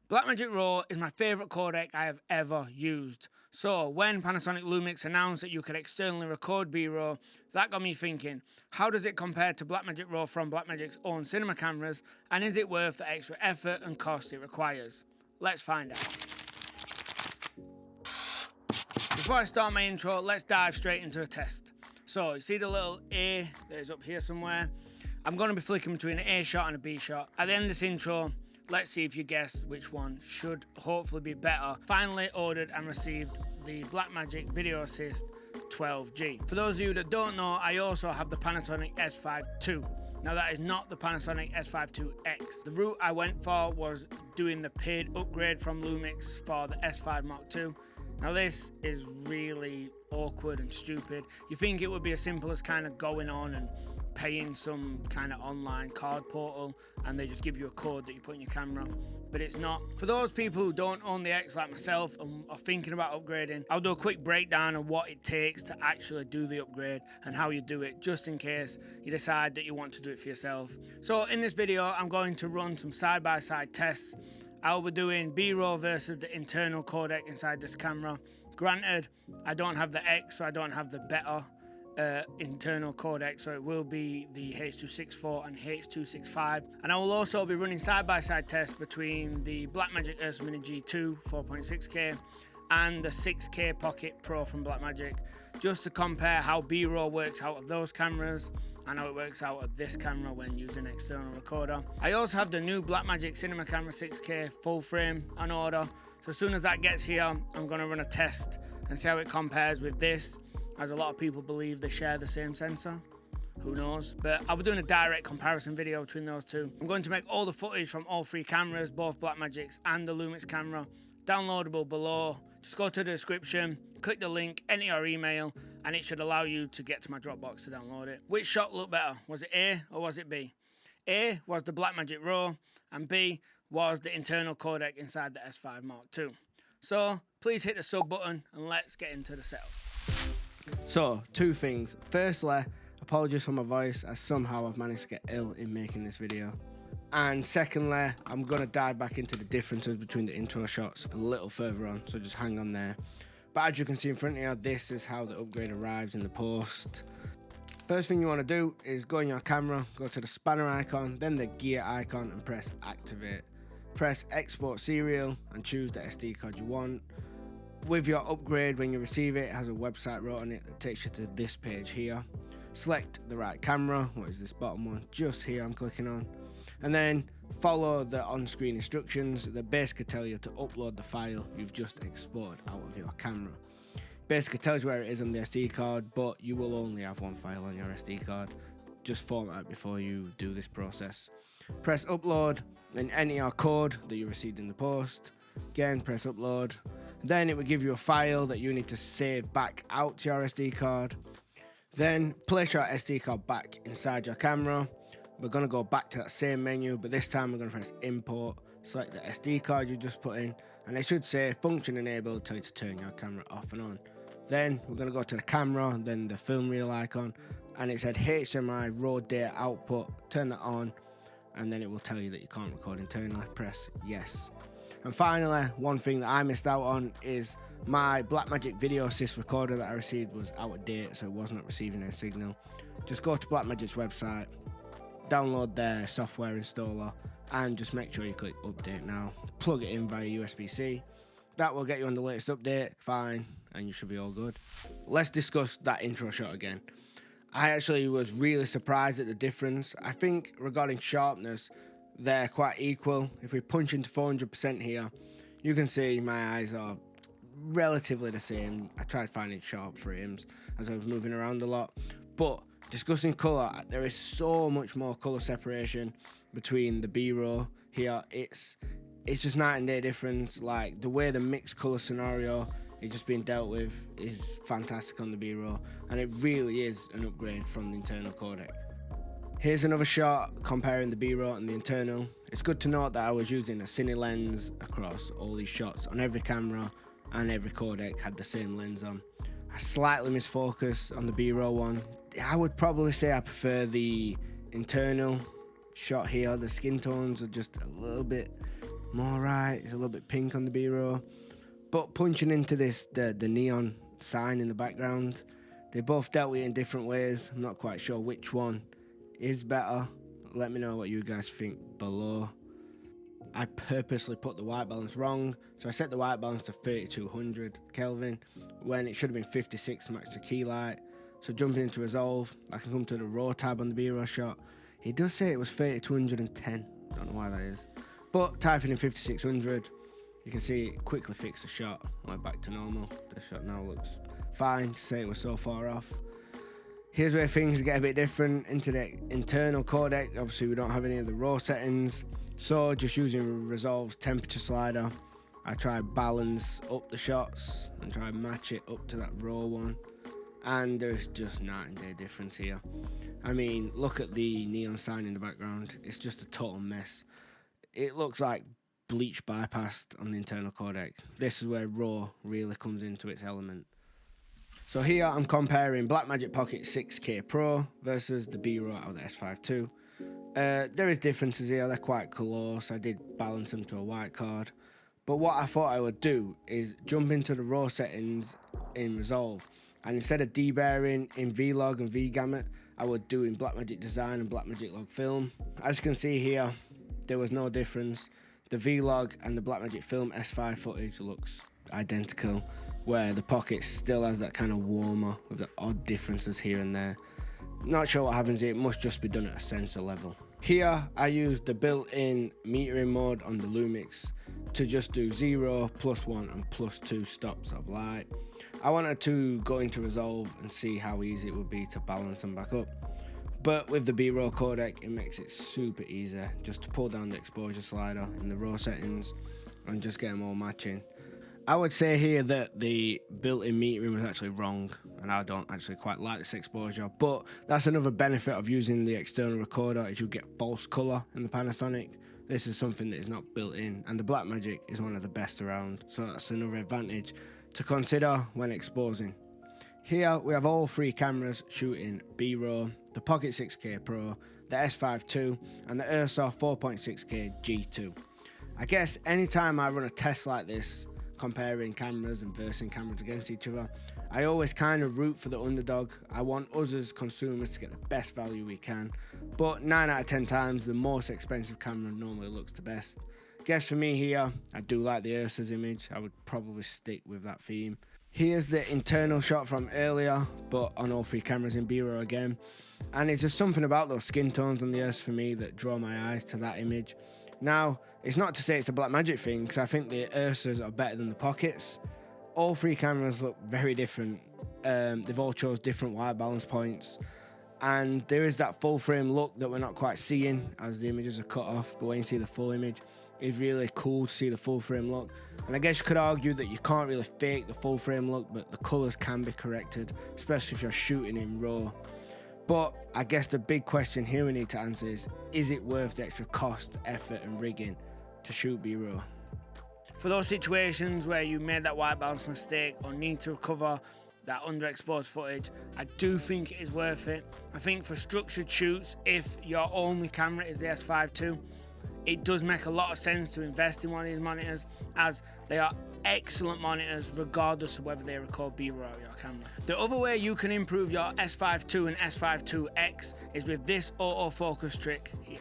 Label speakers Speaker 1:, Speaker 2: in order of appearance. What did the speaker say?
Speaker 1: Blackmagic RAW is my favourite codec I have ever used. So when Panasonic Lumix announced that you could externally record B-RAW, that got me thinking, how does it compare to Blackmagic RAW from Blackmagic's own cinema cameras, and is it worth the extra effort and cost it requires? Let's find out. Before I start my intro, let's dive straight into a test. So you see the little A that is up here somewhere? I'm going to be flicking between an A shot and a B shot. At the end of this intro, let's see if you guess which one should hopefully be better. Finally ordered and received the Blackmagic Video Assist 12G. For those of you that don't know, I also have the Panasonic S5ii. Now that is not the Panasonic S5iix. The route I went for was doing the paid upgrade from Lumix for the S5 Mark II. Now this is really awkward and stupid. You think it would be as simple as kind of going on and paying some kind of online card portal and they just give you a code that you put in your camera, but it's not. For those people who don't own the X like myself and are thinking about upgrading, I'll do a quick breakdown of what it takes to actually do the upgrade and how you do it, just in case you decide that you want to do it for yourself. So in this video, I'm going to run some side-by-side tests. I'll be doing B-RAW versus the internal codec inside this camera. Granted, I don't have the X, so I don't have the better internal codec, so it will be the H.264 and H.265. And I will also be running side-by-side tests between the Blackmagic Ursa Mini G2 4.6K and the 6K Pocket Pro from Blackmagic, just to compare how B-RAW works out of those cameras and how it works out of this camera when using an external recorder. I also have the new Blackmagic Cinema Camera 6K full frame on order, so as soon as that gets here, I'm going to run a test and see how it compares with this, as a lot of people believe they share the same sensor. Who knows? But I'll be doing a direct comparison video between those two. I'm going to make all the footage from all three cameras, both Blackmagics and the Lumix camera, downloadable below. Just go to the description, click the link, enter your email, and it should allow you to get to my Dropbox to download it. Which shot looked better? Was it A or was it B? A was the Blackmagic RAW, and B was the internal codec inside the S5 Mark II. So please hit the sub button and let's get into the setup. So, two things. Firstly, apologies for my voice, as somehow I've managed to get ill in making this video. And secondly, I'm going to dive back into the differences between the intro shots a little further on, so just hang on there. But as you can see in front of you, this is how the upgrade arrives in the post. First thing you want to do is go in your camera, go to the spanner icon, then the gear icon, and press activate. Press export serial and choose the SD card you want. With your upgrade, when you receive it, it has a website wrote on it that takes you to this page here. Select the right camera, what is this bottom one, just here I'm clicking on, and then follow the on-screen instructions that basically tell you to upload the file you've just exported out of your camera. Basically tells you where it is on the SD card, but you will only have one file on your SD card. Just format it before you do this process. Press upload and enter your code that you received in the post. Again, press upload. Then it will give you a file that you need to save back out to your SD card. Then place your SD card back inside your camera. We're going to go back to that same menu, but this time we're going to press import, select the SD card you just put in, and it should say function enabled, tell you to turn your camera off and on. Then we're going to go to the camera, then the film reel icon, and it said HDMI raw data output, turn that on, and then it will tell you that you can't record internally. Press yes. And finally, one thing that I missed out on is my Blackmagic Video Assist recorder that I received was out of date, so it was not receiving a signal. Just go to Blackmagic's website, download their software installer, and just make sure you click update now. Plug it in via USB-C. That will get you on the latest update, fine, and you should be all good. Let's discuss that intro shot again. I actually was really surprised at the difference. I think regarding sharpness, they're quite equal. If we punch into 400% here, you can see my eyes are relatively the same. I tried finding sharp frames as I was moving around a lot, but discussing colour, there is so much more colour separation between the B-RAW here. It's just night and day difference. Like the way the mixed colour scenario is just being dealt with is fantastic on the B-RAW, and it really is an upgrade from the internal codec. Here's another shot comparing the B-RAW and the internal. It's good to note that I was using a cine lens across all these shots on every camera, and every codec had the same lens on. I slightly misfocused on the B-RAW one. I would probably say I prefer the internal shot here. The skin tones are just a little bit
Speaker 2: I'm alright. It's a little bit pink on the B-roll. But punching into this, the neon sign in the background, they both dealt with it in different ways. I'm not quite sure which one is better. Let me know what you guys think below. I purposely put the white balance wrong, so I set the white balance to 3200 Kelvin when it should have been 56 max to key light. So jumping into resolve, I can come to the raw tab on the B-roll shot. It does say it was 3210, don't know why that is. But typing in 5600, you can see it quickly fixed the shot, went back to normal. The shot now looks fine to say it was so far off. Here's where things get a bit different. Into the internal codec, obviously we don't have any of the raw settings. So just using Resolve's temperature slider, I try balance up the shots and try match it up to that raw one. And there's just night and day difference here. I mean, look at the neon sign in the background. It's just a total mess. It looks like bleach bypassed on the internal codec. This is where raw really comes into its element. So here I'm comparing Blackmagic Pocket 6K Pro versus the B-roll out of the S5 II. There is differences here, they're quite close. I did balance them to a white card. But what I thought I would do is jump into the raw settings in Resolve, and instead of deburring in Vlog and VGamut, I would do in Blackmagic Design and Blackmagic Log Film. As you can see here, there was no difference. The Vlog and the Blackmagic Film S5 footage looks identical, where the Pocket still has that kind of warmer with the odd differences here and there. Not sure what happens here, it must just be done at a sensor level. Here I used the built-in metering mode on the Lumix to just do 0, +1 and +2 stops of light. I wanted to go into Resolve and see how easy it would be to balance them back up. But with the B-roll codec, it makes it super easy just to pull down the exposure slider in the raw settings and just get them all matching. I would say here that the built-in metering was actually wrong, and I don't actually quite like this exposure, but that's another benefit of using the external recorder, is you get false colour in the Panasonic. This is something that is not built in, and the Blackmagic is one of the best around, so that's another advantage to consider when exposing. Here we have all three cameras shooting B-roll, the Pocket 6K Pro, the S5 II, and the Ursa 4.6K G2. I guess anytime I run a test like this, comparing cameras and versing cameras against each other, I always kind of root for the underdog. I want us as consumers to get the best value we can, but 9 out of 10 times the most expensive camera normally looks the best. Guess for me here, I do like the Ursa's image. I would probably stick with that theme. Here's the internal shot from earlier, but on all three cameras in B-roll again, and it's just something about those skin tones on the Ursa for me that draw my eyes to that image. Now, it's not to say it's a Blackmagic thing, because I think the Ursas are better than the Pockets. All three cameras look very different. They've all chose different white balance points, and there is that full frame look that we're not quite seeing as the images are cut off, but when you see the full image, it's really cool to see the full frame look. And I guess you could argue that you can't really fake the full frame look, but the colours can be corrected, especially if you're shooting in RAW. But I guess the big question here we need to answer is it worth the extra cost, effort and rigging to shoot B-roll?
Speaker 1: For those situations where you made that white balance mistake or need to recover that underexposed footage, I do think it is worth it. I think for structured shoots, if your only camera is the S5 II, it does make a lot of sense to invest in one of these monitors, as they are excellent monitors regardless of whether they record B-roll or your camera. The other way you can improve your S5 II and S5 iix is with this autofocus trick here.